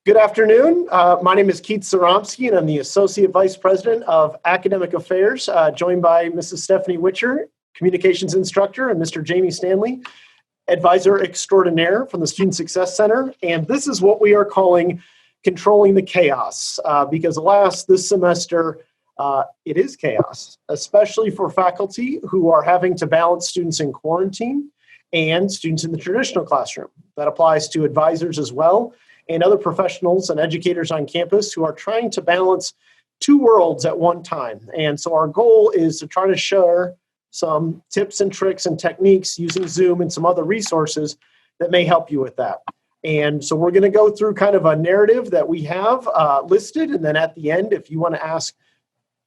Good afternoon. My name is Keith Zaromsky, and I'm the Associate Vice President of Academic Affairs, joined by Mrs. Stephanie Witcher, Communications Instructor, and Mr. Jamie Stanley, Advisor Extraordinaire from the Student Success Center. And this is what we are calling Controlling the Chaos, because alas, this semester, it is chaos, especially for faculty who are having to balance students in quarantine and students in the traditional classroom. That applies to advisors as well, and other professionals and educators on campus who are trying to balance two worlds at one time. And so our goal is to try to share some tips and tricks and techniques using Zoom and some other resources that may help you with that. And so we're going to go through kind of a narrative that we have listed, and then at the end, if you want to ask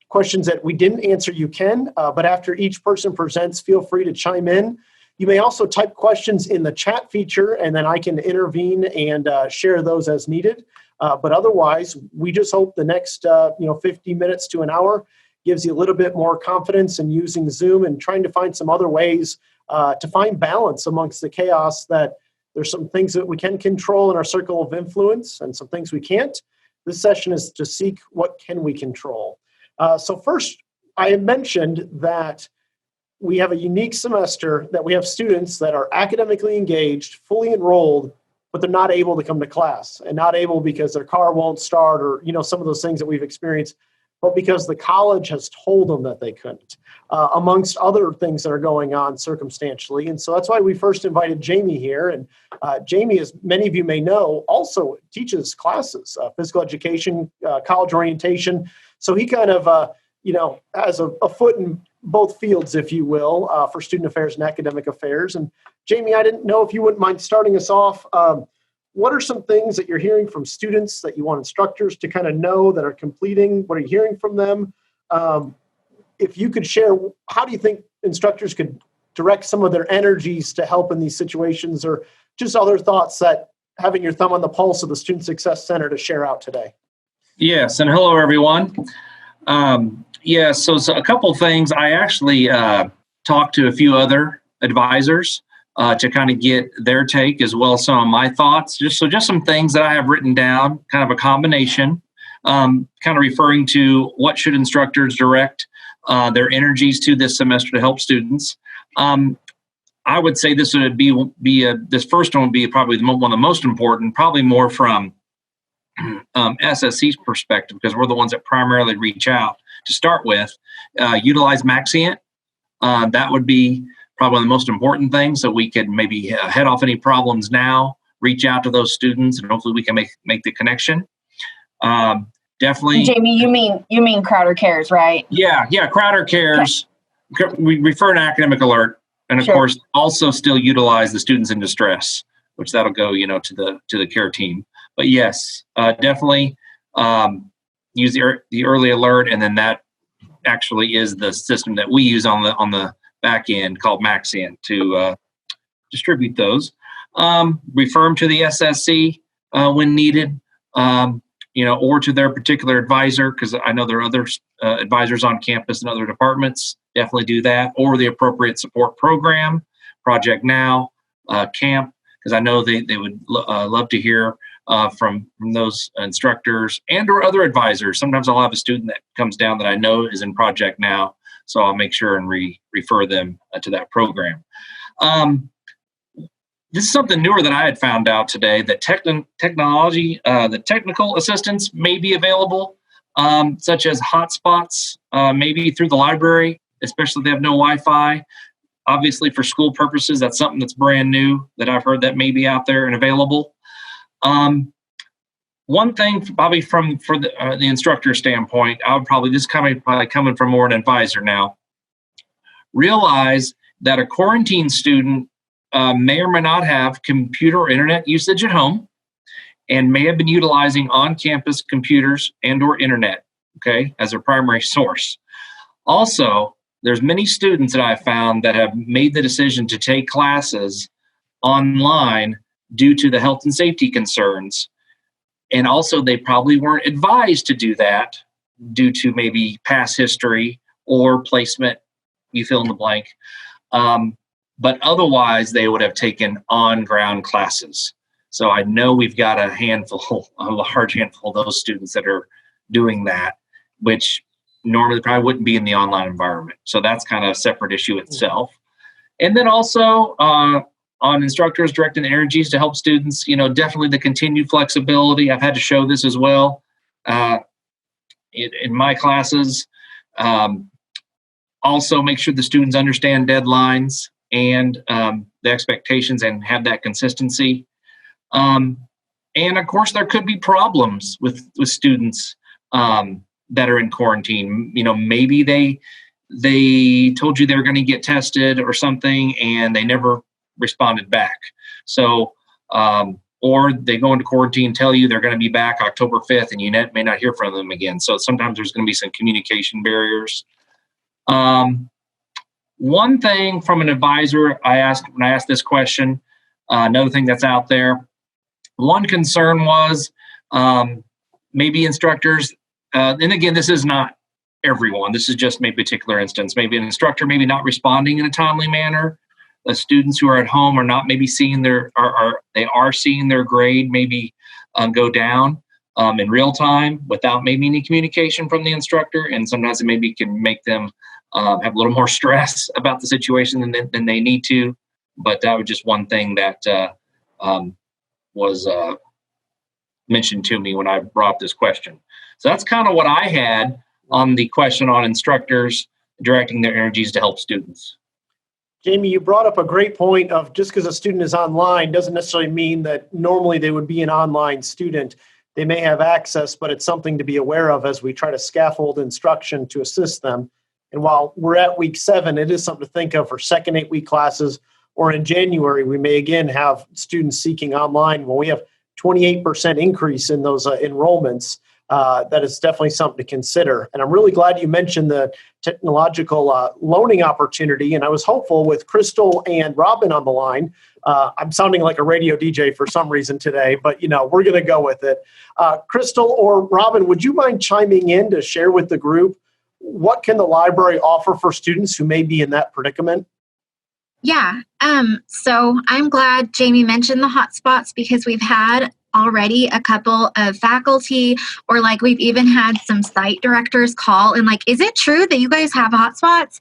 questions that we didn't answer, you can. But after each person presents, feel free to chime in. You may also type questions in the chat feature, and then I can intervene and share those as needed. But otherwise, we just hope the next 50 minutes to an hour gives you a little bit more confidence in using Zoom and trying to find some other ways to find balance amongst the chaos. That there's some things that we can control in our circle of influence and some things we can't. This session is to seek what can we control. So first, I had mentioned that we have a unique semester, that we have students that are academically engaged, fully enrolled, but they're not able to come to class, and not able because their car won't start, or some of those things that we've experienced, but because the college has told them that they couldn't, amongst other things that are going on circumstantially. And so that's why we first invited Jamie here. And Jamie, as many of you may know, also teaches classes, physical education, college orientation. So he kind of, has a foot in both fields, if you will, for student affairs and academic affairs. And Jamie, I didn't know if you wouldn't mind starting us off. What are some things that you're hearing from students that you want instructors to kind of know that are completing? What are you hearing from them? If you could share, how do you think instructors could direct some of their energies to help in these situations, or just other thoughts that having your thumb on the pulse of the Student Success Center to share out today? Yes, and hello, everyone. So a couple things. I actually talked to a few other advisors to kind of get their take, as well as some of my thoughts. Just some things that I have written down, kind of a combination, kind of referring to what should instructors direct their energies to this semester to help students. I would say this would this first one would be probably one of the most important, probably more from SSC's perspective, because we're the ones that primarily reach out to start with. Utilize Maxient. That would be probably the most important thing, so we could maybe head off any problems now, reach out to those students, and hopefully we can make the connection. Definitely. Jamie, you mean Crowder Cares, right? Yeah, Crowder Cares. Okay. We refer to Academic Alert, and of course also still utilize the Students in Distress, which that'll go to the care team. But yes, definitely use the early alert, and then that actually is the system that we use on the back end called Maxient to distribute those. Refer them to the SSC when needed, or to their particular advisor, because I know there are other advisors on campus in other departments. Definitely do that, or the appropriate support program, Project Now, camp, because I know they would love to hear from those instructors and or other advisors. Sometimes I'll have a student that comes down that I know is in Project Now, so I'll make sure and refer them to that program. This is something newer that I had found out today, that technology, the technical assistance may be available, such as hotspots, maybe through the library, especially if they have no Wi-Fi. Obviously, for school purposes, that's something that's brand new that I've heard that may be out there and available. One thing, probably for the instructor standpoint, I would probably coming from more an advisor now. Realize that a quarantine student may or may not have computer or internet usage at home, and may have been utilizing on-campus computers and or internet, as their primary source. Also, there's many students that I've found that have made the decision to take classes online due to the health and safety concerns. And also, they probably weren't advised to do that due to maybe past history or placement, you fill in the blank. But otherwise, they would have taken on-ground classes. So I know we've got a large handful of those students that are doing that, which normally probably wouldn't be in the online environment. So that's kind of a separate issue itself. And then also on instructors directing the energies to help students, definitely the continued flexibility. I've had to show this as well in my classes. Also make sure the students understand deadlines and the expectations and have that consistency. And of course, there could be problems with students that are in quarantine. Maybe they told you they were going to get tested or something and they never responded back. So, or they go into quarantine and tell you they're going to be back October 5th and you may not hear from them again. So sometimes there's going to be some communication barriers. One thing from an advisor when I asked this question, another thing that's out there, one concern was maybe instructors, and again, this is not everyone, this is just maybe a particular instance, maybe an instructor maybe not responding in a timely manner. The students who are at home are not maybe seeing they are seeing their grade maybe go down in real time without maybe any communication from the instructor, and sometimes it maybe can make them have a little more stress about the situation than they need to. But that was just one thing that was mentioned to me when I brought up this question. So that's kind of what I had on the question on instructors directing their energies to help students. Jamie, you brought up a great point of just because a student is online doesn't necessarily mean that normally they would be an online student. They may have access, but it's something to be aware of as we try to scaffold instruction to assist them. And while we're at week 7, it is something to think of for second 8-week classes, or in January, we may again have students seeking online. When we have 28% increase in those enrollments, that is definitely something to consider. And I'm really glad you mentioned the technological loaning opportunity. And I was hopeful with Crystal and Robin on the line. I'm sounding like a radio DJ for some reason today, but we're going to go with it. Crystal or Robin, would you mind chiming in to share with the group what can the library offer for students who may be in that predicament? Yeah. So I'm glad Jamie mentioned the hotspots, because we've had already a couple of faculty, or we've even had some site directors call and is it true that you guys have hotspots?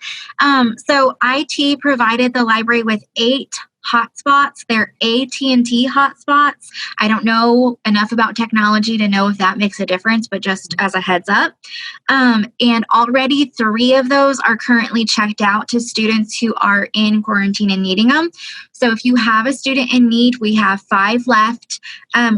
So IT provided the library with 8 hotspots. They're AT&T hotspots. I don't know enough about technology to know if that makes a difference, but just as a heads up. And already 3 of those are currently checked out to students who are in quarantine and needing them. So if you have a student in need, we have 5 left.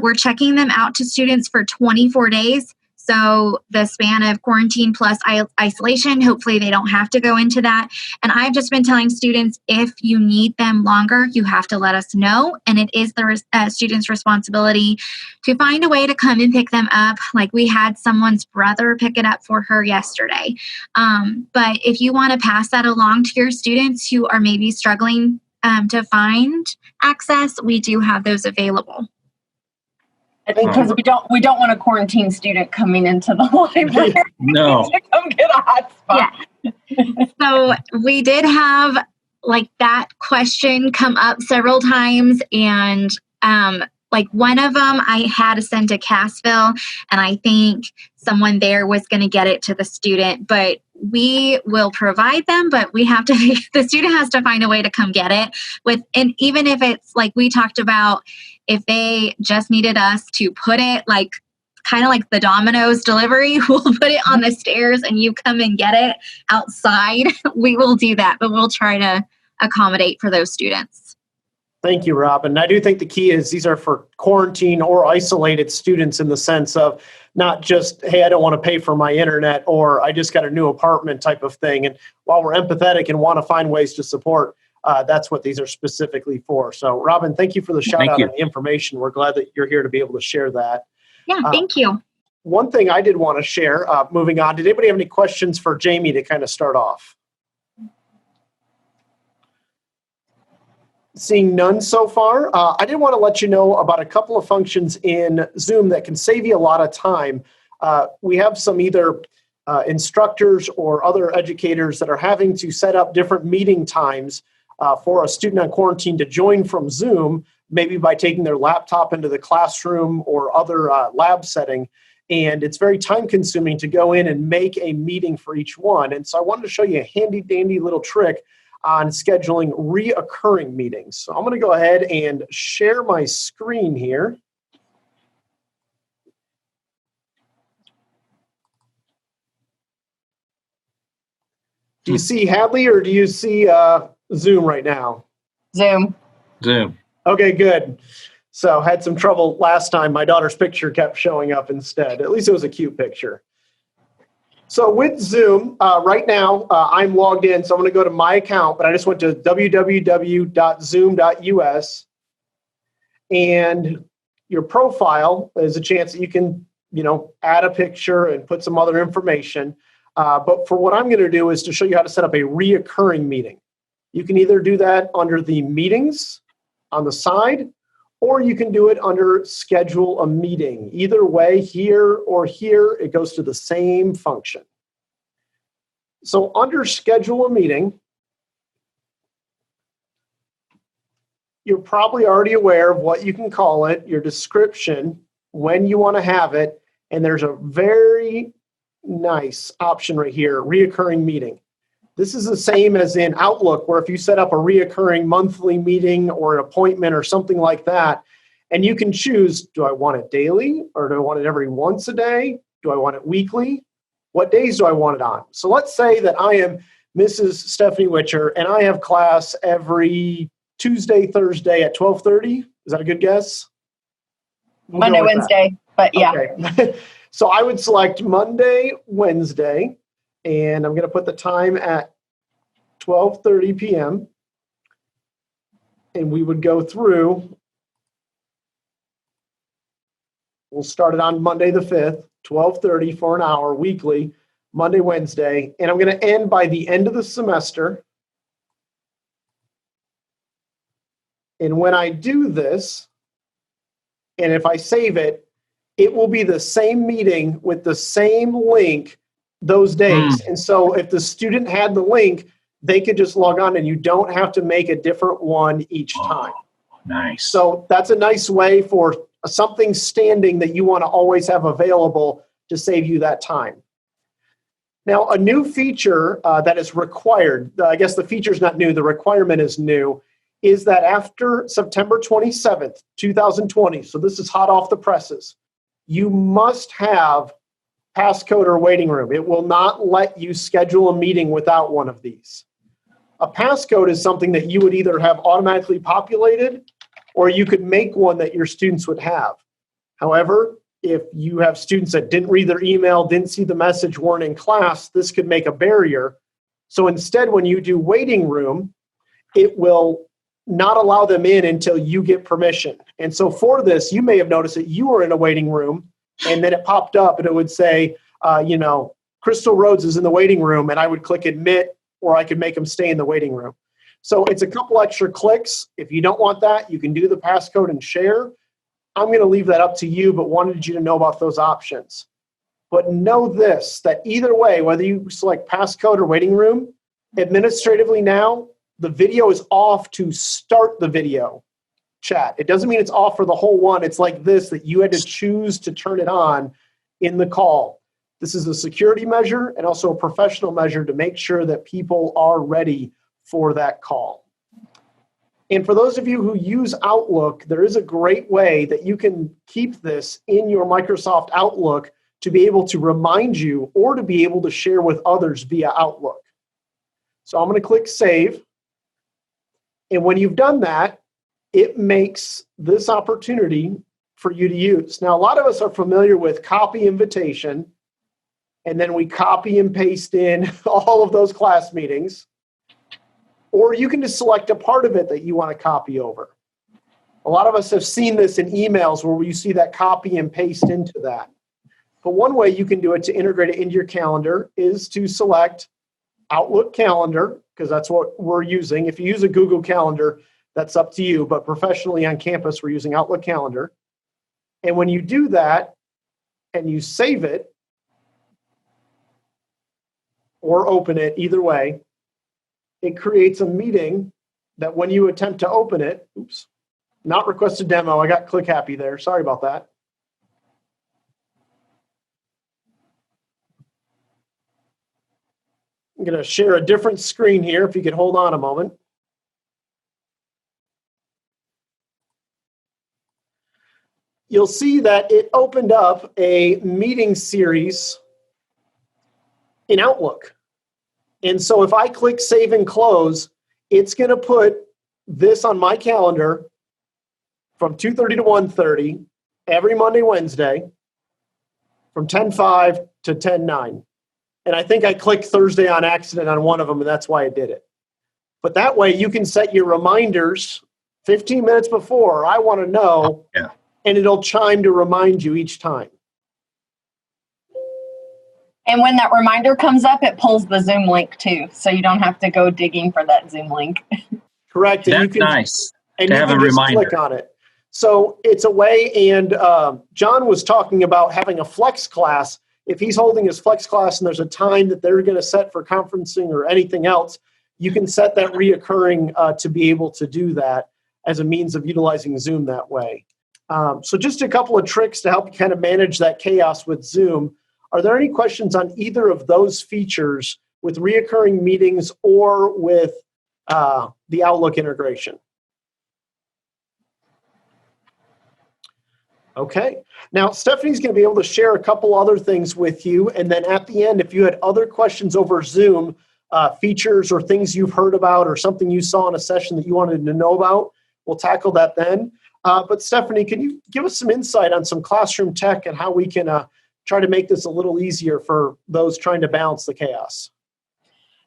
We're checking them out to students for 24 days. So the span of quarantine plus isolation, hopefully they don't have to go into that. And I've just been telling students, if you need them longer, you have to let us know. And it is the student's responsibility to find a way to come and pick them up. We had someone's brother pick it up for her yesterday. But if you want to pass that along to your students who are maybe struggling to find access, we do have those available. Because we don't want a quarantine student coming into the library. No. To come get a hotspot. Yeah. So we did have that question come up several times, and one of them I had to send to Cassville, and I think someone there was going to get it to the student, but we will provide them, but the student has to find a way to come get it and even if it's we talked about, if they just needed us to put it kind of like the Domino's delivery, we'll put it on the stairs and you come and get it outside. We will do that, but we'll try to accommodate for those students. Thank you, Robin. I do think the key is these are for quarantine or isolated students, in the sense of not just, hey, I don't want to pay for my internet, or I just got a new apartment type of thing. And while we're empathetic and want to find ways to support, that's what these are specifically for. So, Robin, thank you for the shout out and the information. We're glad that you're here to be able to share that. Yeah, thank you. One thing I did want to share, moving on, did anybody have any questions for Jamie to kind of start off? Seeing none so far, I did want to let you know about a couple of functions in Zoom that can save you a lot of time. We have some either instructors or other educators that are having to set up different meeting times for a student on quarantine to join from Zoom maybe by taking their laptop into the classroom or other lab setting. And it's very time consuming to go in and make a meeting for each one. And so I wanted to show you a handy dandy little trick on scheduling reoccurring meetings. So I'm going to go ahead and share my screen here. Do you see Hadley or do you see Zoom right now? Zoom. Zoom. Okay, good. So had some trouble last time. My daughter's picture kept showing up instead. At least it was a cute picture. So with Zoom, right now, I'm logged in. So I'm going to go to my account, but I just went to www.zoom.us. And your profile is a chance that you can, add a picture and put some other information. But for what I'm going to do is to show you how to set up a reoccurring meeting. You can either do that under the meetings on the side, or you can do it under schedule a meeting. Either way, here or here, it goes to the same function. So under schedule a meeting, you're probably already aware of what you can call it, your description, when you want to have it, and there's a very nice option right here, reoccurring meeting. This is the same as in Outlook, where if you set up a reoccurring monthly meeting or an appointment or something like that, and you can choose, do I want it daily or do I want it every once a day? Do I want it weekly? What days do I want it on? So let's say that I am Mrs. Stephanie Witcher and I have class every Tuesday, Thursday at 12:30. Is that a good guess? Monday, Wednesday, but yeah. Okay. So I would select Monday, Wednesday, and I'm going to put the time at 12:30 p.m. And we would go through. We'll start it on Monday the 5th, 12:30 for an hour weekly, Monday, Wednesday. And I'm going to end by the end of the semester. And when I do this, and if I save it, it will be the same meeting with the same link those days. And so if the student had the link, they could just log on and you don't have to make a different one each time. Nice. So that's a nice way for something standing that you want to always have available to save you that time. Now, a new feature that is required, I guess the feature is not new, the requirement is new, is that after September 27th, 2020, so this is hot off the presses, you must have passcode or waiting room. It will not let you schedule a meeting without one of these. A passcode is something that you would either have automatically populated or you could make one that your students would have. However, if you have students that didn't read their email, didn't see the message, weren't in class, this could make a barrier. So instead, when you do waiting room, it will not allow them in until you get permission. And so for this, you may have noticed that you were in a waiting room and then it popped up and it would say, Crystal Rhodes is in the waiting room, and I would click admit, or I could make them stay in the waiting room. So it's a couple extra clicks. If you don't want that, you can do the passcode and share. I'm going to leave that up to you, but wanted you to know about those options. But know this, that either way, whether you select passcode or waiting room, administratively now, the video is off to start the video chat. It doesn't mean it's off for the whole one. It's like this, that you had to choose to turn it on in the call. This is a security measure and also a professional measure to make sure that people are ready for that call. And for those of you who use Outlook, there is a great way that you can keep this in your Microsoft Outlook to be able to remind you or to be able to share with others via Outlook. So I'm going to click Save. And when you've done that, it makes this opportunity for you to use. Now, a lot of us are familiar with copy invitation, and then we copy and paste in all of those class meetings. Or you can just select a part of it that you want to copy over. A lot of us have seen this in emails where you see that copy and paste into that. But one way you can do it to integrate it into your calendar is to select Outlook Calendar, because that's what we're using. If you use a Google Calendar, that's up to you. But professionally on campus, we're using Outlook Calendar. And when you do that and you save it or open it, either way, it creates a meeting that when you attempt to open it, Not requested demo. I got click happy there. Sorry about that. I'm going to share a different screen here if you could hold on a moment. You'll see that it opened up a meeting series in Outlook. And so if I click save and close, it's going to put this on my calendar from 2:30 to 1:30 every Monday, Wednesday, from 10:05 to 10:09. And I think I clicked Thursday on accident on one of them, and that's why I did it. But that way you can set your reminders 15 minutes before. I want to know, and it'll chime to remind you each time. And when that reminder comes up, it pulls the Zoom link too, so you don't have to go digging for that Zoom link. Correct. And That's you can, nice and to you have can a just reminder. click on it. So it's a way, and John was talking about having a flex class. If he's holding his flex class and there's a time that they're going to set for conferencing or anything else, you can set that reoccurring to be able to do that as a means of utilizing Zoom that way. So just a couple of tricks to help you kind of manage that chaos with Zoom. Are there any questions on either of those features with reoccurring meetings or with the Outlook integration? Okay. Now, Stephanie's going to be able to share a couple other things with you. And then at the end, if you had other questions over Zoom, features or things you've heard about or something you saw in a session that you wanted to know about, we'll tackle that then. But Stephanie, can you give us some insight on some classroom tech and how we can try to make this a little easier for those trying to balance the chaos?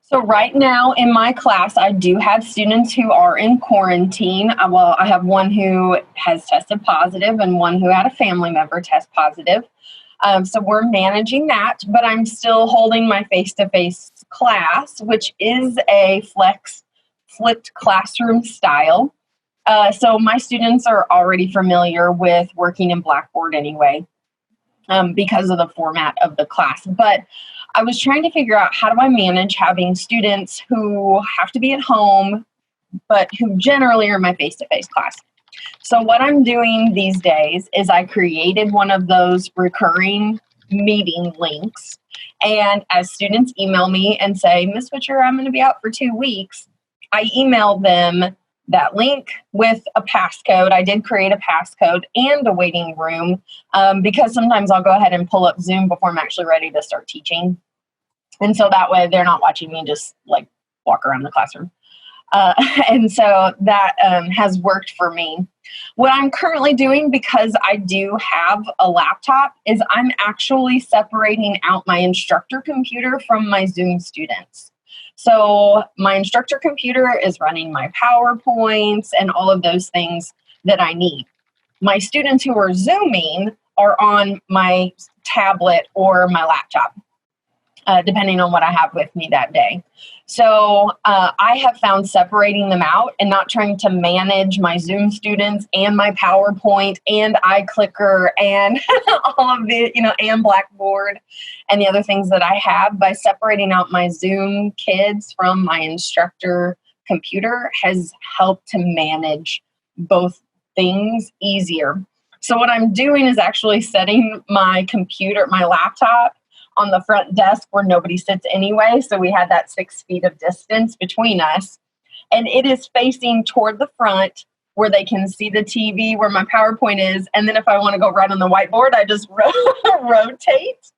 So right now in my class, I do have students who are in quarantine. Well, I have one who has tested positive and one who had a family member test positive. So we're managing that, but I'm still holding my face-to-face class, which is a flipped classroom style. So my students are already familiar with working in Blackboard anyway, because of the format of the class. But I was trying to figure out, how do I manage having students who have to be at home, but who generally are my face-to-face class? So what I'm doing these days is I created one of those recurring meeting links. And as students email me and say, Ms. Witcher, I'm going to be out for 2 weeks, I email them that link with a passcode. I did create a passcode and a waiting room because sometimes I'll go ahead and pull up Zoom before I'm actually ready to start teaching. And so that way they're not watching me just like walk around the classroom. And so that has worked for me. What I'm currently doing, because I do have a laptop, is I'm actually separating out my instructor computer from my Zoom students. So my instructor computer is running my PowerPoints and all of those things that I need. My students who are Zooming are on my tablet or my laptop, depending on what I have with me that day. So I have found separating them out and not trying to manage my Zoom students and my PowerPoint and iClicker and all of the, and Blackboard and the other things that I have, by separating out my Zoom kids from my instructor computer has helped to manage both things easier. So what I'm doing is actually setting my computer, my laptop, on the front desk where nobody sits anyway. So we had that 6 feet of distance between us. And it is facing toward the front where they can see the TV, where my PowerPoint is. And then if I want to go right on the whiteboard, I just rotate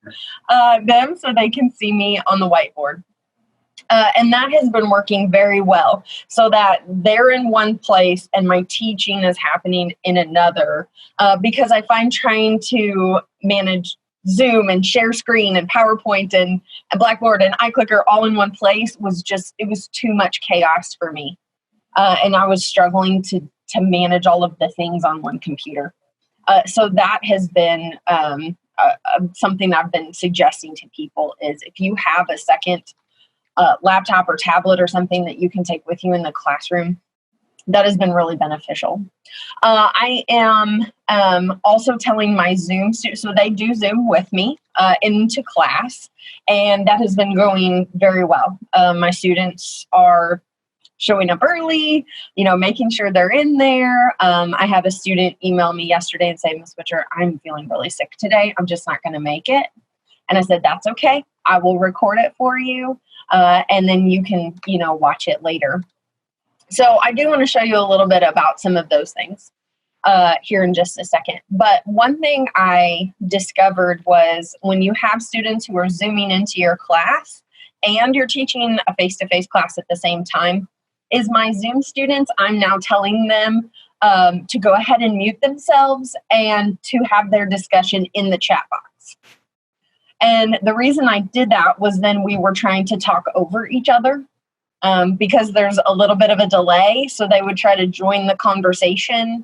them so they can see me on the whiteboard. And that has been working very well, so that they're in one place and my teaching is happening in another, because I find trying to manage Zoom and share screen and PowerPoint and Blackboard and iClicker all in one place it was too much chaos for me. And I was struggling to manage all of the things on one computer. So that has been something I've been suggesting to people, is if you have a second laptop or tablet or something that you can take with you in the classroom, that has been really beneficial. I am also telling my Zoom students, so they do Zoom with me into class, and that has been going very well. My students are showing up early, making sure they're in there. I had a student email me yesterday and say, Ms. Witcher, I'm feeling really sick today. I'm just not going to make it. And I said, that's okay. I will record it for you. And then you can, watch it later. So I do want to show you a little bit about some of those things here in just a second. But one thing I discovered was when you have students who are Zooming into your class and you're teaching a face-to-face class at the same time, is my Zoom students, I'm now telling them to go ahead and mute themselves and to have their discussion in the chat box. And the reason I did that was then we were trying to talk over each other because there's a little bit of a delay. So they would try to join the conversation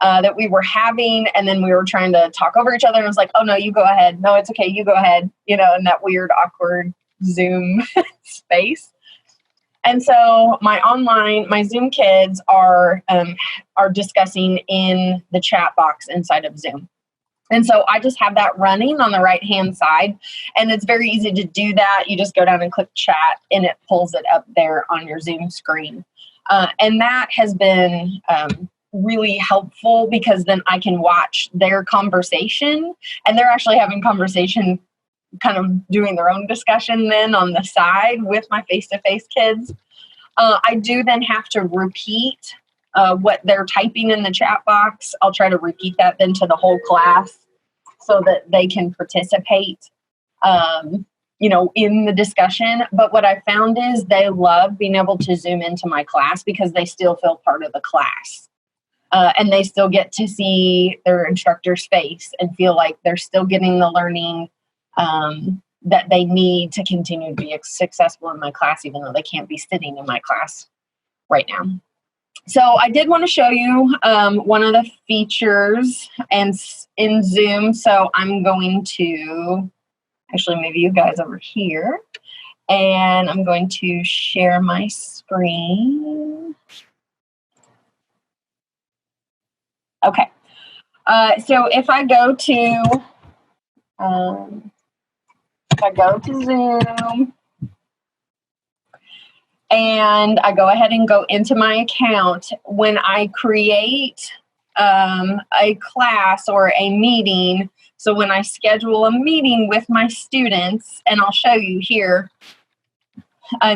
that we were having, and then we were trying to talk over each other. And it was like, oh, no, you go ahead. No, it's okay. You go ahead, in that weird, awkward Zoom space. And so my Zoom kids are discussing in the chat box inside of Zoom. And so I just have that running on the right-hand side, and it's very easy to do that. You just go down and click chat, and it pulls it up there on your Zoom screen. And that has been really helpful because then I can watch their conversation, and they're actually having conversation, kind of doing their own discussion then on the side with my face-to-face kids. I do then have to repeat what they're typing in the chat box. I'll try to repeat that then to the whole class so that they can participate, in the discussion. But what I found is they love being able to Zoom into my class because they still feel part of the class. And they still get to see their instructor's face and feel like they're still getting the learning that they need to continue to be successful in my class, even though they can't be sitting in my class right now. So I did want to show you one of the features in Zoom. So I'm going to actually move you guys over here, and I'm going to share my screen. Okay. So if I go to Zoom, and I go ahead and go into my account, when I create a class or a meeting, so when I schedule a meeting with my students, and I'll show you here,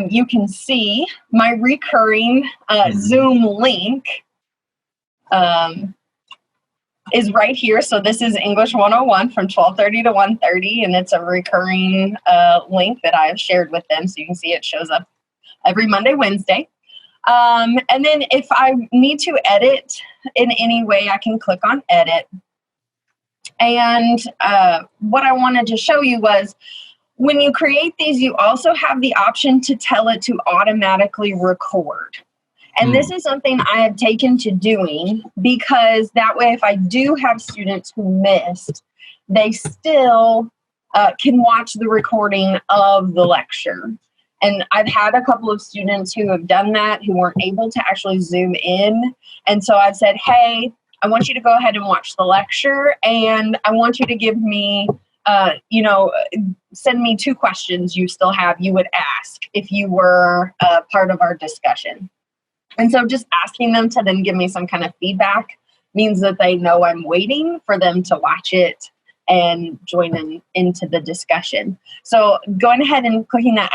you can see my recurring Zoom link is right here. So this is English 101 from 12:30 to 1:30, and it's a recurring link that I have shared with them. So you can see it shows up every Monday, Wednesday. And then if I need to edit in any way, I can click on edit. And what I wanted to show you was when you create these, you also have the option to tell it to automatically record. And this is something I have taken to doing because that way, if I do have students who missed, they still can watch the recording of the lecture. And I've had a couple of students who have done that, who weren't able to actually Zoom in. And so I've said, hey, I want you to go ahead and watch the lecture, and I want you to give me, send me 2 questions you still have you would ask if you were part of our discussion. And so just asking them to then give me some kind of feedback means that they know I'm waiting for them to watch it and join into the discussion. So going ahead and clicking that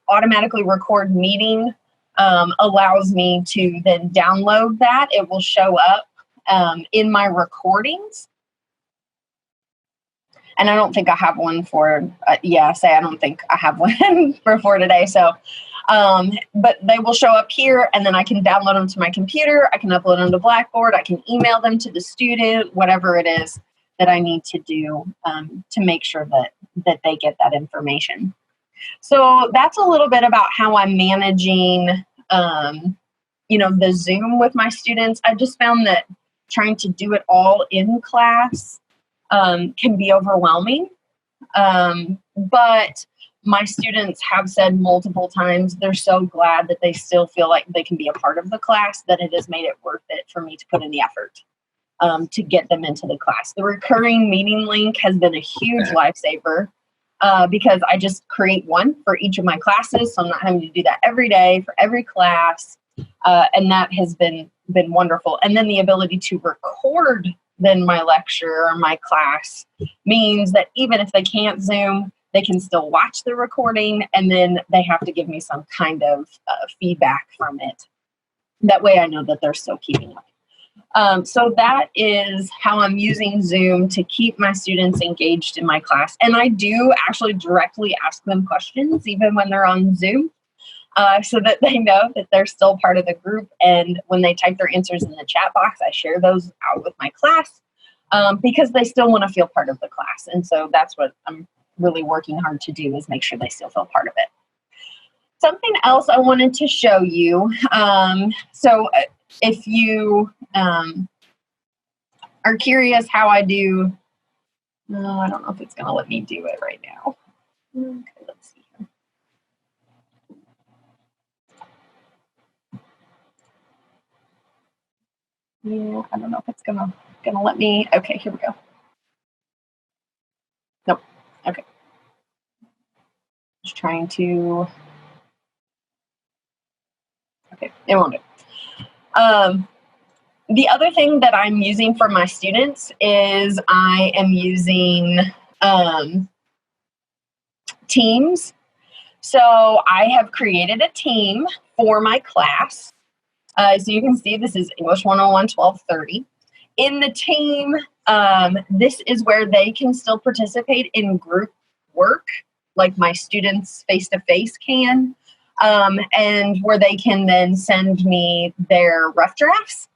automatically record meeting allows me to then download that. It will show up in my recordings. And I don't think I have one for, I don't think I have one for today. So, but they will show up here, and then I can download them to my computer. I can upload them to Blackboard. I can email them to the student, whatever it is that I need to do to make sure that they get that information. So that's a little bit about how I'm managing, the Zoom with my students. I just found that trying to do it all in class can be overwhelming. But my students have said multiple times they're so glad that they still feel like they can be a part of the class, that it has made it worth it for me to put in the effort to get them into the class. The recurring meeting link has been a huge lifesaver because I just create one for each of my classes. So I'm not having to do that every day for every class. And that has been wonderful. And then the ability to record then my lecture or my class means that even if they can't Zoom, they can still watch the recording, and then they have to give me some kind of feedback from it. That way I know that they're still keeping up. So that is how I'm using Zoom to keep my students engaged in my class. And I do actually directly ask them questions even when they're on Zoom, so that they know that they're still part of the group. And when they type their answers in the chat box, I share those out with my class because they still want to feel part of the class. And so that's what I'm really working hard to do, is make sure they still feel part of it. Something else I wanted to show you. So if you are curious how I do, no, I don't know if it's going to let me do it right now. Okay, let's see here. Yeah, I don't know if it's gonna let me. Okay, here we go. Nope. Okay. Just trying to. Okay, it won't do. The other thing that I'm using for my students is I am using Teams. So I have created a team for my class. So you can see this is English 101 1230. In the team, this is where they can still participate in group work, like my students face-to-face can, and where they can then send me their rough drafts.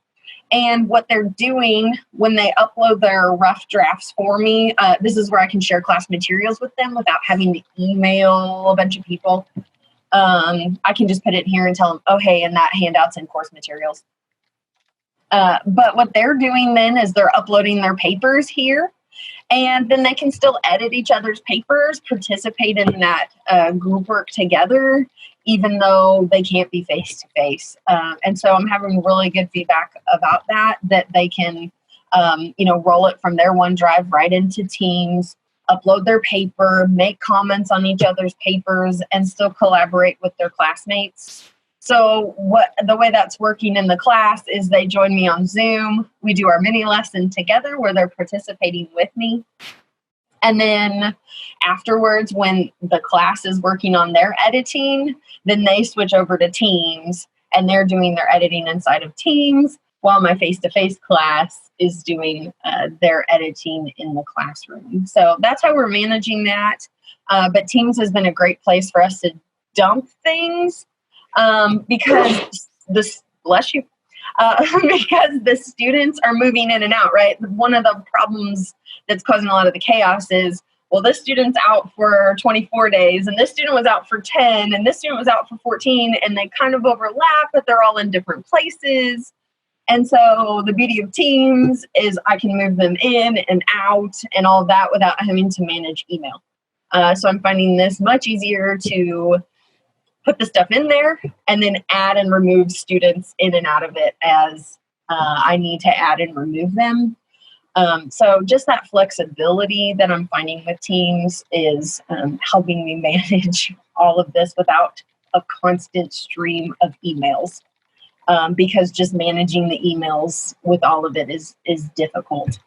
And what they're doing when they upload their rough drafts for me, this is where I can share class materials with them without having to email a bunch of people. I can just put it here and tell them, oh, hey, and that handout's in course materials. But what they're doing then is they're uploading their papers here, and then they can still edit each other's papers, participate in that group work together, even though they can't be face-to-face. And so I'm having really good feedback about that they can, roll it from their OneDrive right into Teams, upload their paper, make comments on each other's papers, and still collaborate with their classmates. So the way that's working in the class is they join me on Zoom. We do our mini lesson together where they're participating with me. And then afterwards, when the class is working on their editing, then they switch over to Teams and they're doing their editing inside of Teams while my face-to-face class is doing their editing in the classroom. So that's how we're managing that. But Teams has been a great place for us to dump things. Because because the students are moving in and out, right? One of the problems that's causing a lot of the chaos is, well, this student's out for 24 days, and this student was out for 10, and this student was out for 14, and they kind of overlap, but they're all in different places. And so the beauty of Teams is I can move them in and out and all of that without having to manage email. So I'm finding this much easier to put the stuff in there and then add and remove students in and out of it as I need to add and remove them. So just that flexibility that I'm finding with Teams is helping me manage all of this without a constant stream of emails, because just managing the emails with all of it is difficult.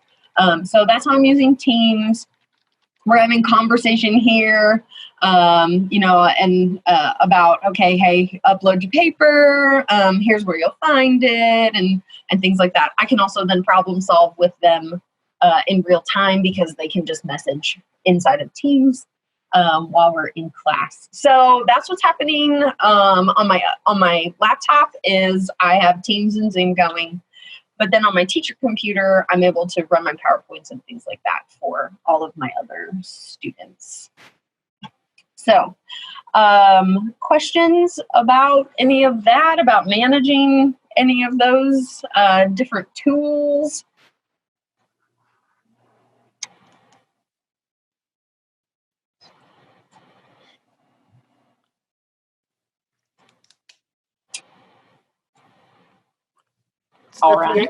So that's how I'm using Teams. We're having conversation here, about, okay, hey, upload your paper, here's where you'll find it, and things like that. I can also then problem solve with them in real time because they can just message inside of Teams while we're in class. So that's what's happening on my laptop is I have Teams and Zoom going. But then on my teacher computer, I'm able to run my PowerPoints and things like that for all of my other students. So, questions about any of that, about managing any of those different tools? All right.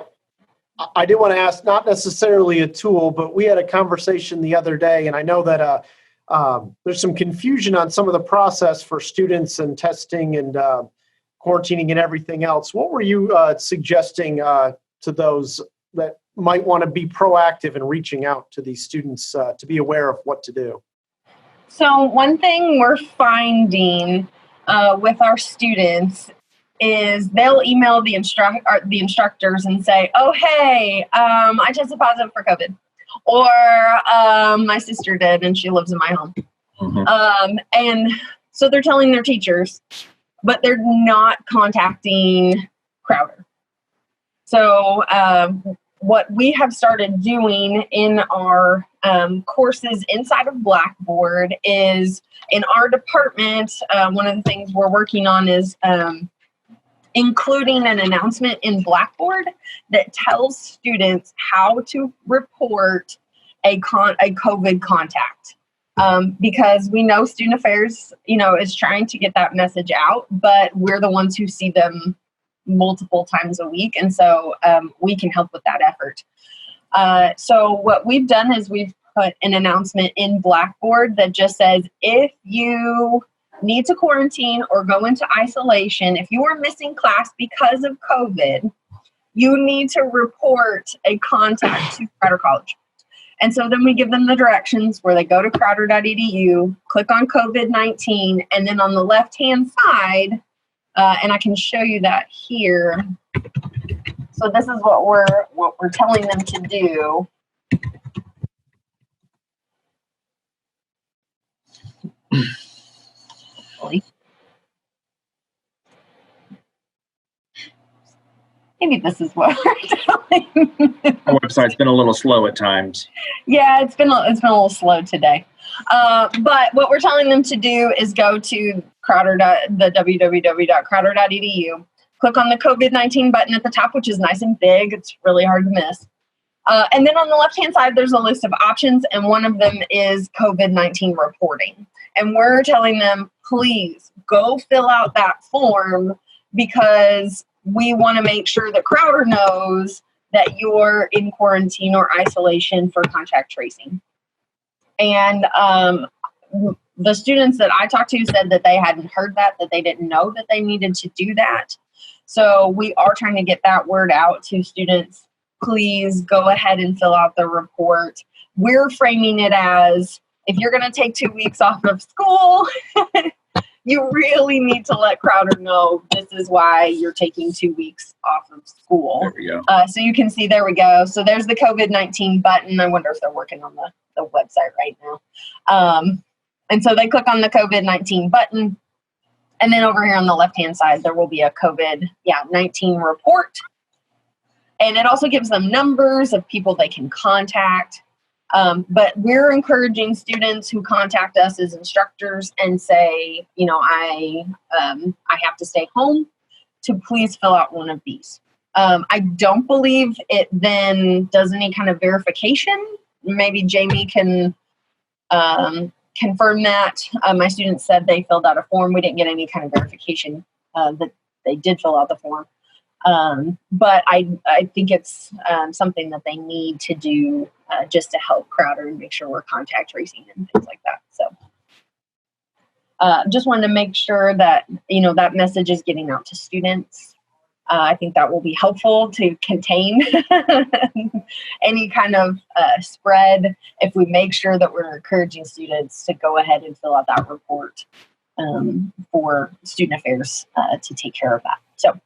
I did want to ask, not necessarily a tool, but we had a conversation the other day, and I know that there's some confusion on some of the process for students and testing and quarantining and everything else, what were you suggesting to those that might want to be proactive in reaching out to these students to be aware of what to do? So one thing we're finding with our students is they'll email the instructors and say, oh, hey, I tested positive for COVID. Or my sister did, and she lives in my home. Mm-hmm. And so they're telling their teachers, but they're not contacting Crowder. So what we have started doing in our courses inside of Blackboard is in our department, one of the things we're working on is including an announcement in Blackboard that tells students how to report a COVID contact. Because we know Student Affairs, is trying to get that message out, but we're the ones who see them multiple times a week. And so we can help with that effort. So what we've done is we've put an announcement in Blackboard that just says, if you need to quarantine or go into isolation, if you are missing class because of COVID, you need to report a contact to Crowder College. And so then we give them the directions where they go to crowder.edu, click on COVID-19, and then on the left-hand side, and I can show you that here. So this is what we're telling them to do. Maybe this is what we're telling them. Our website's been a little slow at times. Yeah, it's been a little slow today. But what we're telling them to do is go to the www.crowder.edu, click on the COVID-19 button at the top, which is nice and big. It's really hard to miss. And then on the left-hand side, there's a list of options, and one of them is COVID-19 reporting. And we're telling them, please go fill out that form because we want to make sure that Crowder knows that you're in quarantine or isolation for contact tracing. And the students that I talked to said that they hadn't heard that they didn't know that they needed to do that. So we are trying to get that word out to students. Please go ahead and fill out the report. We're framing it as, if you're going to take 2 weeks off of school, you really need to let Crowder know this is why you're taking 2 weeks off of school. There we go. So you can see, there we go. So there's the COVID-19 button. I wonder if they're working on the website right now. And so they click on the COVID-19 button. And then over here on the left-hand side, there will be a COVID-19 report. And it also gives them numbers of people they can contact. But we're encouraging students who contact us as instructors and say, I have to stay home, to please fill out one of these. I don't believe it then does any kind of verification. Maybe Jamie can confirm that. My students said they filled out a form. We didn't get any kind of verification that they did fill out the form. But I think it's something that they need to do just to help Crowder and make sure we're contact tracing and things like that. So just wanted to make sure that, that message is getting out to students. I think that will be helpful to contain any kind of spread if we make sure that we're encouraging students to go ahead and fill out that report for Student Affairs to take care of that. So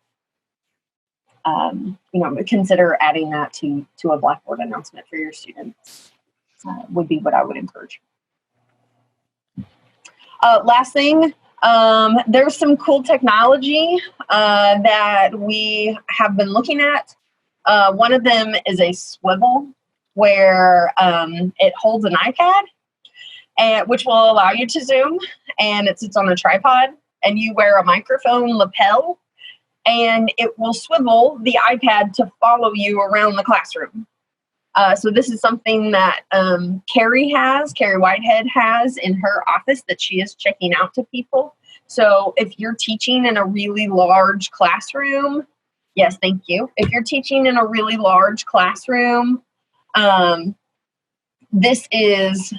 consider adding that to a Blackboard announcement for your students would be what I would encourage. Last thing, there's some cool technology that we have been looking at. One of them is a swivel where it holds an iPad, which will allow you to Zoom, and it sits on a tripod, and you wear a microphone lapel, and it will swivel the iPad to follow you around the classroom. So this is something that Carrie Whitehead has in her office that she is checking out to people. So if you're teaching in a really large classroom, yes, thank you. If you're teaching in a really large classroom, this is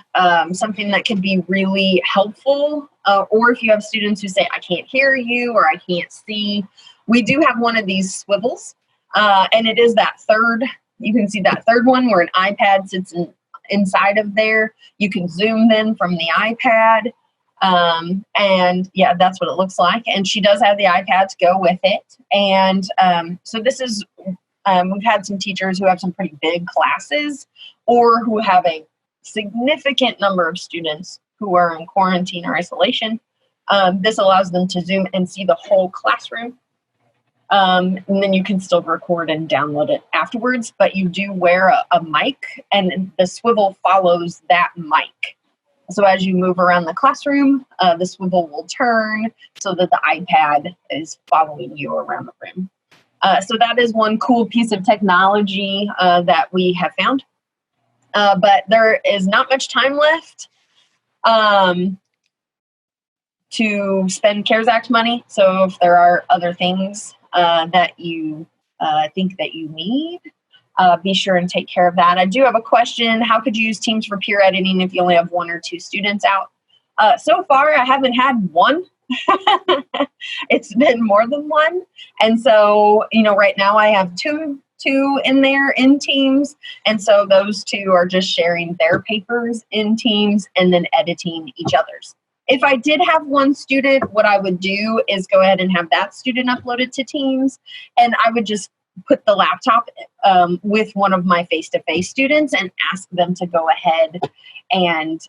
something that can be really helpful. Or if you have students who say, I can't hear you or I can't see, we do have one of these swivels. And it is that third, you can see that third one where an iPad sits inside of there. You can zoom then from the iPad. And yeah, that's what it looks like. And she does have the iPad to go with it. And so this is, we've had some teachers who have some pretty big classes or who have a significant number of students who are in quarantine or isolation. This allows them to zoom and see the whole classroom. And then you can still record and download it afterwards, but you do wear a mic and the swivel follows that mic. So as you move around the classroom, the swivel will turn so that the iPad is following you around the room. So that is one cool piece of technology that we have found. But there is not much time left to spend CARES Act money. So if there are other things that you think that you need, be sure and take care of that. I do have a question. How could you use Teams for peer editing if you only have 1 or 2 students out? So far, I haven't had one. It's been more than one. And so, right now I have two in there in Teams. And so those 2 are just sharing their papers in Teams and then editing each other's. If I did have one student, what I would do is go ahead and have that student uploaded to Teams. And I would just put the laptop with one of my face-to-face students and ask them to go ahead and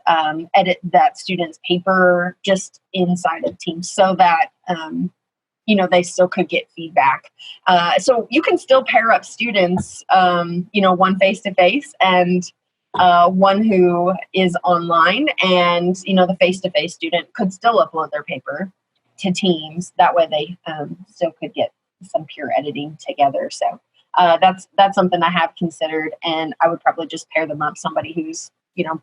edit that student's paper just inside of Teams so that, they still could get feedback. So you can still pair up students, one face-to-face and one who is online, and, the face-to-face student could still upload their paper to Teams. That way they still could get some peer editing together. So that's something I have considered, and I would probably just pair them up, somebody who's,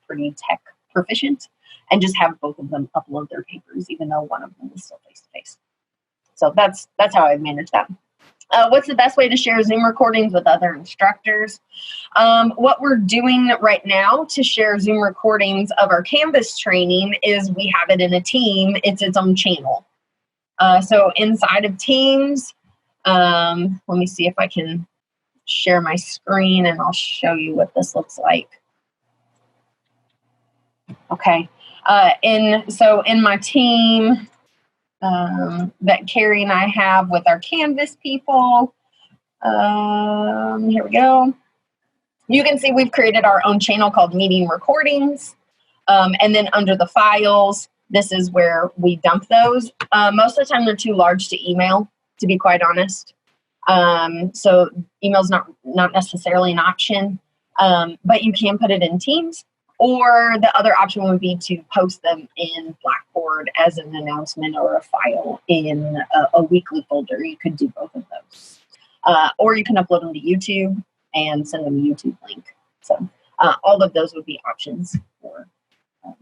pretty tech proficient, and just have both of them upload their papers, even though one of them is still face-to-face. So that's how I manage that. What's the best way to share Zoom recordings with other instructors? What we're doing right now to share Zoom recordings of our Canvas training is we have it in a team. It's its own channel. So inside of Teams, let me see if I can share my screen and I'll show you what this looks like. Okay. In my team, that Carrie and I have with our Canvas people. Here we go. You can see we've created our own channel called Meeting Recordings. And then under the files, this is where we dump those. Most of the time they're too large to email, to be quite honest. So email's not necessarily an option, but you can put it in Teams. Or the other option would be to post them in Blackboard as an announcement or a file in a weekly folder. You could do both of those. Or you can upload them to YouTube and send them a YouTube link. So all of those would be options for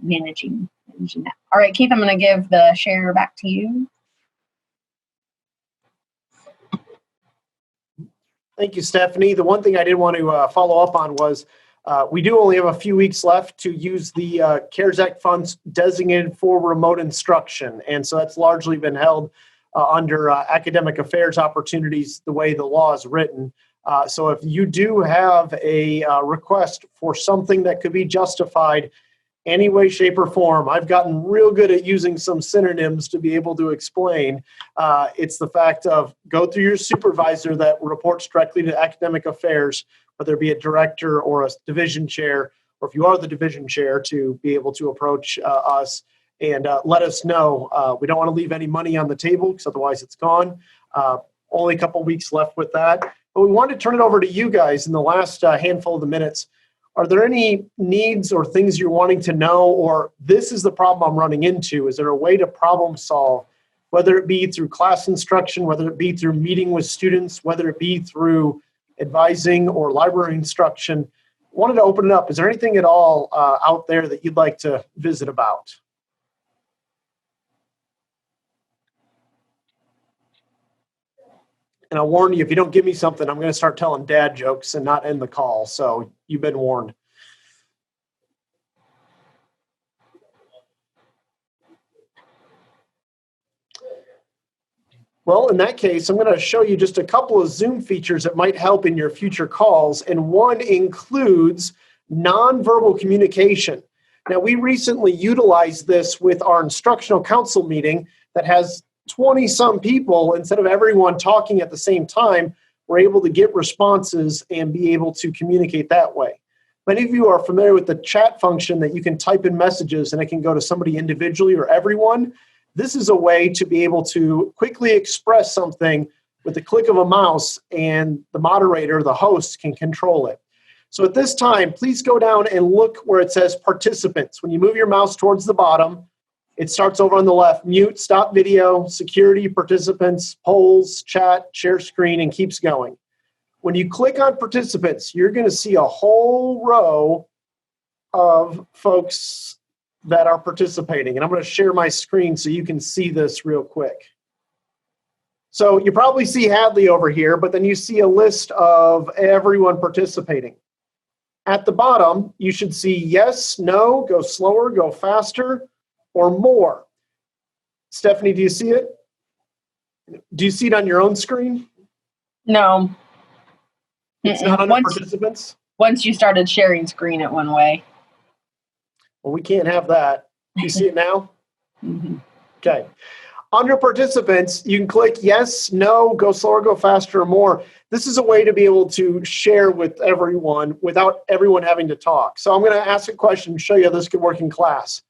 managing that. All right, Keith, I'm going to give the share back to you. Thank you, Stephanie. The one thing I did want to follow up on was we do only have a few weeks left to use the CARES Act funds designated for remote instruction. And so that's largely been held under academic affairs opportunities, the way the law is written. So if you do have a request for something that could be justified any way, shape, or form, I've gotten real good at using some synonyms to be able to explain. It's the fact of go through your supervisor that reports directly to academic affairs, whether it be a director or a division chair, or if you are the division chair, to be able to approach us and let us know. We don't want to leave any money on the table because otherwise it's gone. Only a couple weeks left with that. But we want to turn it over to you guys in the last handful of the minutes. Are there any needs or things you're wanting to know, or this is the problem I'm running into? Is there a way to problem solve, whether it be through class instruction, whether it be through meeting with students, whether it be through advising or library instruction? Wanted to open it up. Is there anything at all out there that you'd like to visit about? And I'll warn you, if you don't give me something, I'm going to start telling dad jokes and not end the call. So you've been warned. Well, in that case, I'm going to show you just a couple of Zoom features that might help in your future calls, and one includes nonverbal communication. Now, we recently utilized this with our instructional council meeting that has 20-some people. Instead of everyone talking at the same time, we're able to get responses and be able to communicate that way. Many of you are familiar with the chat function that you can type in messages and it can go to somebody individually or everyone. This is a way to be able to quickly express something with the click of a mouse, and the moderator, the host, can control it. So at this time, please go down and look where it says participants. When you move your mouse towards the bottom, it starts over on the left: mute, stop video, security, participants, polls, chat, share screen, and keeps going. When you click on participants, you're going to see a whole row of folks that are participating. And I'm going to share my screen so you can see this real quick. So you probably see Hadley over here, but then you see a list of everyone participating. At the bottom, you should see yes, no, go slower, go faster, or more. Stephanie, do you see it? Do you see it on your own screen? No. It's not under participants? Once you started sharing screen, it went away. Well, we can't have that. Do you see it now? Mm-hmm. Okay. Under participants, you can click yes, no, go slower, go faster, or more. This is a way to be able to share with everyone without everyone having to talk. So I'm going to ask a question and show you how this could work in class.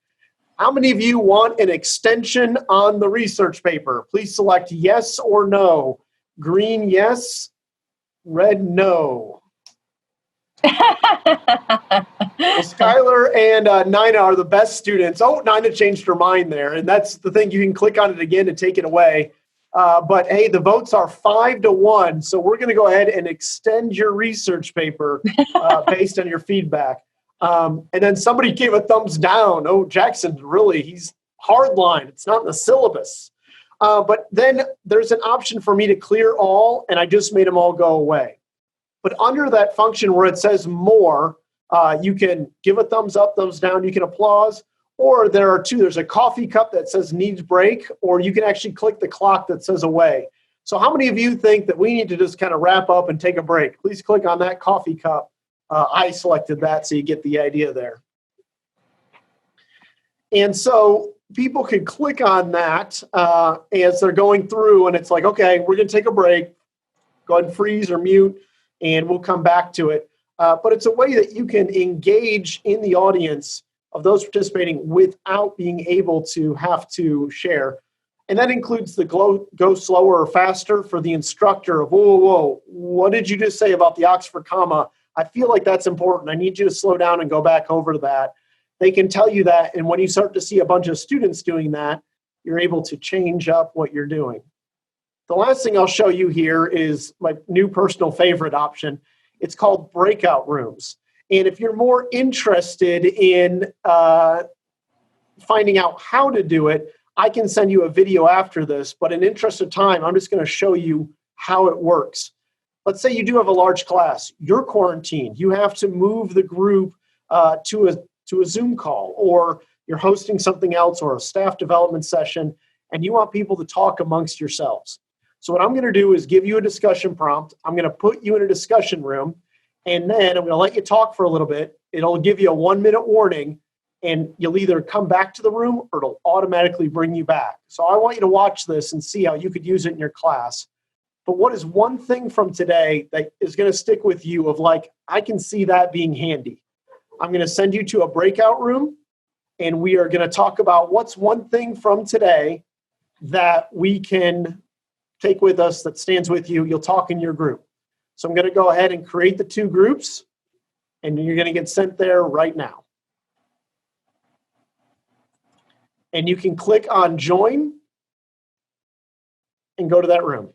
How many of you want an extension on the research paper? Please select yes or no. Green, yes. Red, no. Well, Skylar and Nina are the best students. Oh, Nina changed her mind there. And that's the thing. You can click on it again to take it away. But hey, the votes are 5-1. So we're going to go ahead and extend your research paper based on your feedback. And then somebody gave a thumbs down. Oh, Jackson, really, he's hardline. It's not in the syllabus. But then there's an option for me to clear all, and I just made them all go away. But under that function where it says more, you can give a thumbs up, thumbs down, you can applause, or there are two. There's a coffee cup that says needs break, or you can actually click the clock that says away. So how many of you think that we need to just kind of wrap up and take a break? Please click on that coffee cup. I selected that, so you get the idea there. And so people can click on that as they're going through, and it's like, okay, we're going to take a break. Go ahead and freeze or mute, and we'll come back to it. But it's a way that you can engage in the audience of those participating without being able to have to share. And that includes the go slower or faster for the instructor of, whoa, whoa, whoa, what did you just say about the Oxford comma? I feel like that's important. I need you to slow down and go back over to that. They can tell you that, and when you start to see a bunch of students doing that, you're able to change up what you're doing. The last thing I'll show you here is my new personal favorite option. It's called Breakout Rooms. And if you're more interested in finding out how to do it, I can send you a video after this, but in interest of time, I'm just going to show you how it works. Let's say you do have a large class. You're quarantined. You have to move the group to a Zoom call, or you're hosting something else, or a staff development session, and you want people to talk amongst yourselves. So what I'm going to do is give you a discussion prompt. I'm going to put you in a discussion room, and then I'm going to let you talk for a little bit. It'll give you a 1-minute warning, and you'll either come back to the room or it'll automatically bring you back. So I want you to watch this and see how you could use it in your class. But what is one thing from today that is going to stick with you of like, I can see that being handy? I'm going to send you to a breakout room, and we are going to talk about what's one thing from today that we can take with us that stands with you. You'll talk in your group. So I'm going to go ahead and create the 2 groups, and you're going to get sent there right now. And you can click on join and go to that room.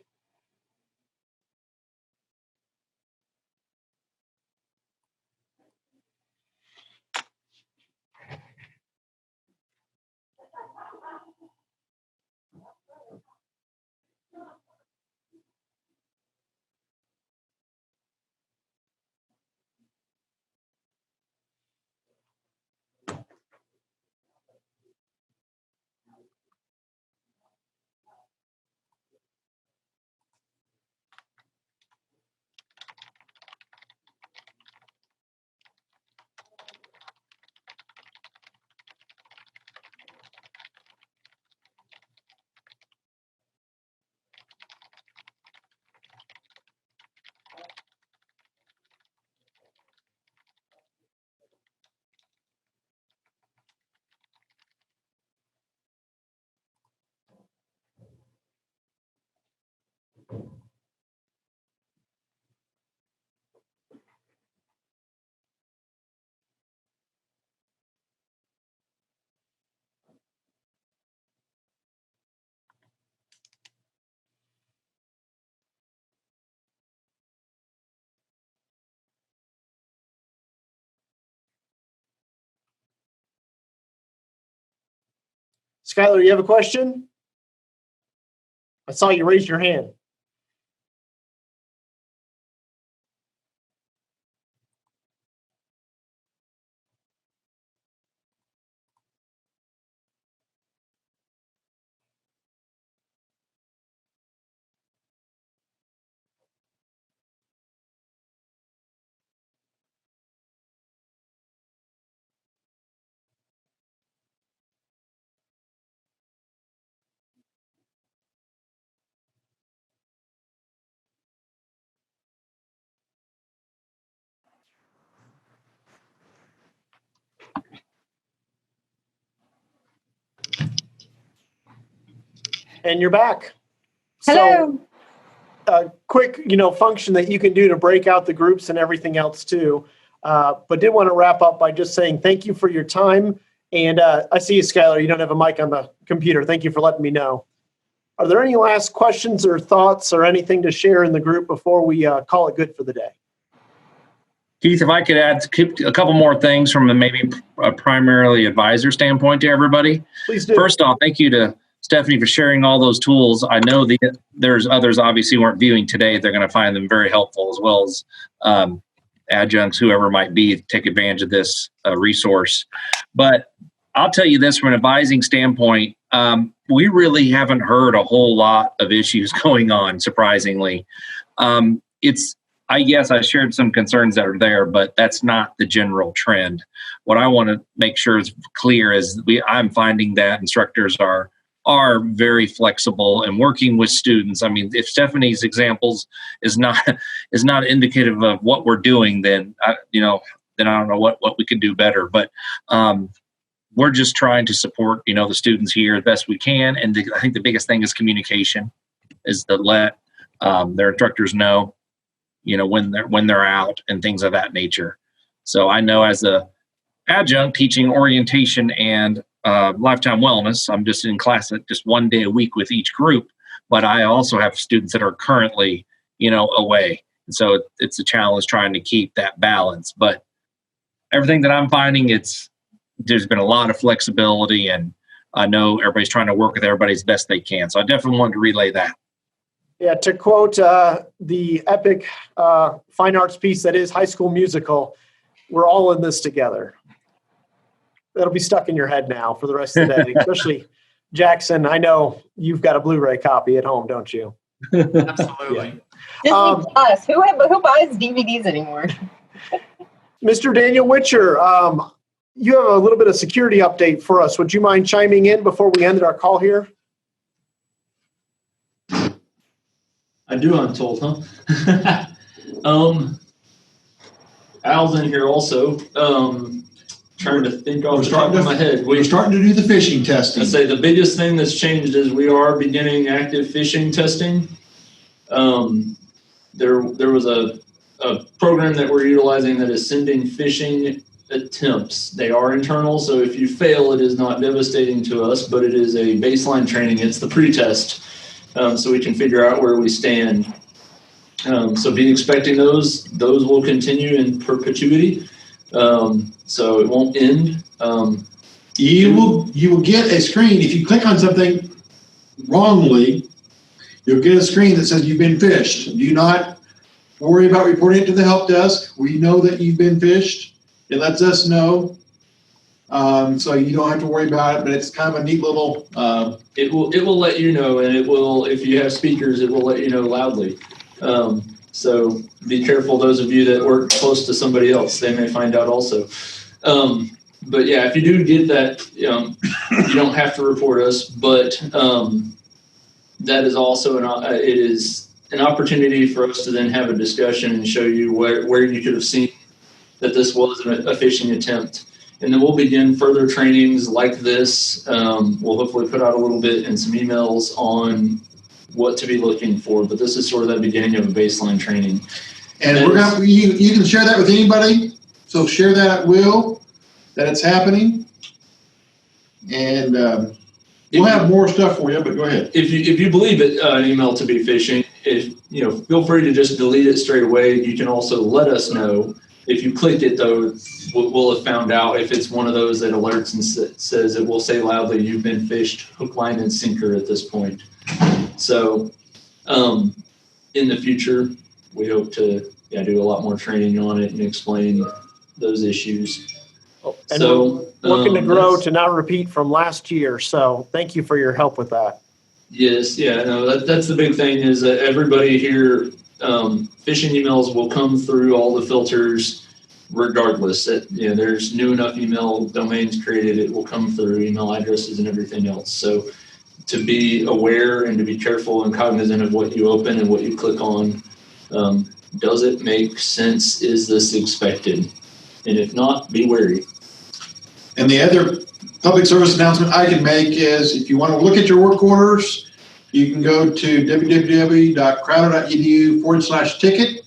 Skylar, you have a question? I saw you raise your hand. And you're back. Hello. So, a quick, function that you can do to break out the groups and everything else too. But did want to wrap up by just saying thank you for your time. And I see you, Skylar. You don't have a mic on the computer. Thank you for letting me know. Are there any last questions or thoughts or anything to share in the group before we call it good for the day? Keith, if I could add a couple more things from maybe a primarily advisor standpoint to everybody. Please do. First off, thank you to Stephanie for sharing all those tools. I know there's others obviously weren't viewing today. They're going to find them very helpful, as well as adjuncts, whoever might be, take advantage of this resource. But I'll tell you this, from an advising standpoint, we really haven't heard a whole lot of issues going on, surprisingly. Yes, I shared some concerns that are there, but that's not the general trend. What I want to make sure is clear is I'm finding that instructors are very flexible and working with students. I mean, if Stephanie's examples is not indicative of what we're doing, then I don't know what we could do better. But we're just trying to support the students here as best we can. And I think the biggest thing is communication, is to let their instructors know when they're out and things of that nature. So I know as a adjunct teaching orientation and lifetime wellness, I'm just in class just 1 day a week with each group, but I also have students that are currently, away. And so it's a challenge trying to keep that balance. But everything that I'm finding, there's been a lot of flexibility, and I know everybody's trying to work with everybody as best they can. So I definitely wanted to relay that. Yeah, to quote the epic fine arts piece that is High School Musical, we're all in this together. That'll be stuck in your head now for the rest of the day, especially Jackson. I know you've got a Blu-ray copy at home, don't you? Absolutely. Yeah. Disney Plus. Who buys DVDs anymore? Mr. Daniel Witcher, you have a little bit of security update for us. Would you mind chiming in before we ended our call here? I do, I'm told, huh? Al's in here also. Trying to think off the top of my head. We're starting to do the phishing testing. I'd say the biggest thing that's changed is we are beginning active phishing testing. There was a program that we're utilizing that is sending phishing attempts. They are internal, so if you fail, it is not devastating to us, but it is a baseline training. It's the pre-test, so we can figure out where we stand. So be expecting those. Those will continue in perpetuity. So it won't end. You will get a screen if you click on something wrongly. You'll get a screen that says you've been phished. Do not worry about reporting it to the help desk. We know that you've been phished. It lets us know, so you don't have to worry about it. But it's kind of a neat little. It will let you know, and it will, if you have speakers, it will let you know loudly. So be careful, those of you that work close to somebody else, they may find out also. But yeah, if you do get that, you don't have to report us, but that is also it is an opportunity for us to then have a discussion and show you where you could have seen that this was a phishing attempt. And then we'll begin further trainings like this. We'll hopefully put out a little bit and some emails on what to be looking for, but this is sort of the beginning of a baseline training. And you can share that with anybody. So share that at will, that it's happening. And we'll have more stuff for you, but go ahead. If you believe it, an email to be phishing, feel free to just delete it straight away. You can also let us know. If you click it though, we'll have found out if it's one of those that alerts and says it will say loudly, you've been phished, hook, line, and sinker at this point. So in the future, we hope to do a lot more training on it and explain those issues. And So we're looking to grow to not repeat from last year. So thank you for your help with that. Yes, yeah, no, that's the big thing is that everybody here, phishing emails will come through all the filters regardless. That, there's new enough email domains created, it will come through email addresses and everything else. So to be aware and to be careful and cognizant of what you open and what you click on. Does it make sense? Is this expected? And if not, be wary. And the other public service announcement I can make is if you want to look at your work orders, you can go to www.crowder.edu/ticket.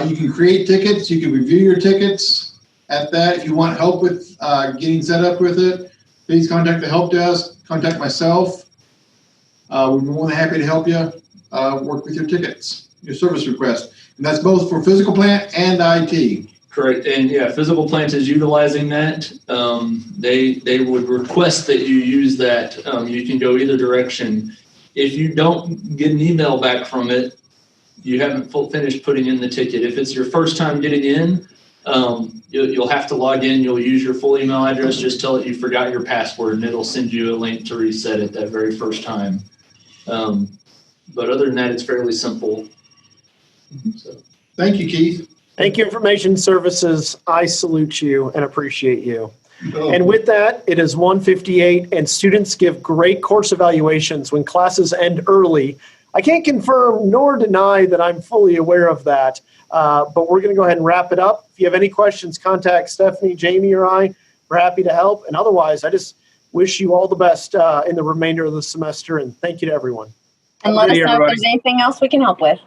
You can create tickets. You can review your tickets at that. If you want help with getting set up with it, please contact the help desk, contact myself. We'd be more than happy to help you work with your tickets, your service request. And that's both for physical plant and IT. Correct. And physical plant is utilizing that. They would request that you use that. You can go either direction. If you don't get an email back from it, you haven't finished putting in the ticket. If it's your first time getting in, you'll have to log in. You'll use your full email address. Just tell it you forgot your password, and it'll send you a link to reset it that very first time. But other than that, it's fairly simple. So. Thank you, Keith. Thank you, Information Services. I salute you and appreciate you. Oh. And with that, it is 1:58, and students give great course evaluations when classes end early. I can't confirm nor deny that I'm fully aware of that, but we're going to go ahead and wrap it up. If you have any questions, contact Stephanie, Jamie, or I. We're happy to help. And otherwise, I just wish you all the best in the remainder of the semester, and thank you to everyone. And let us know if there's anything else we can help with.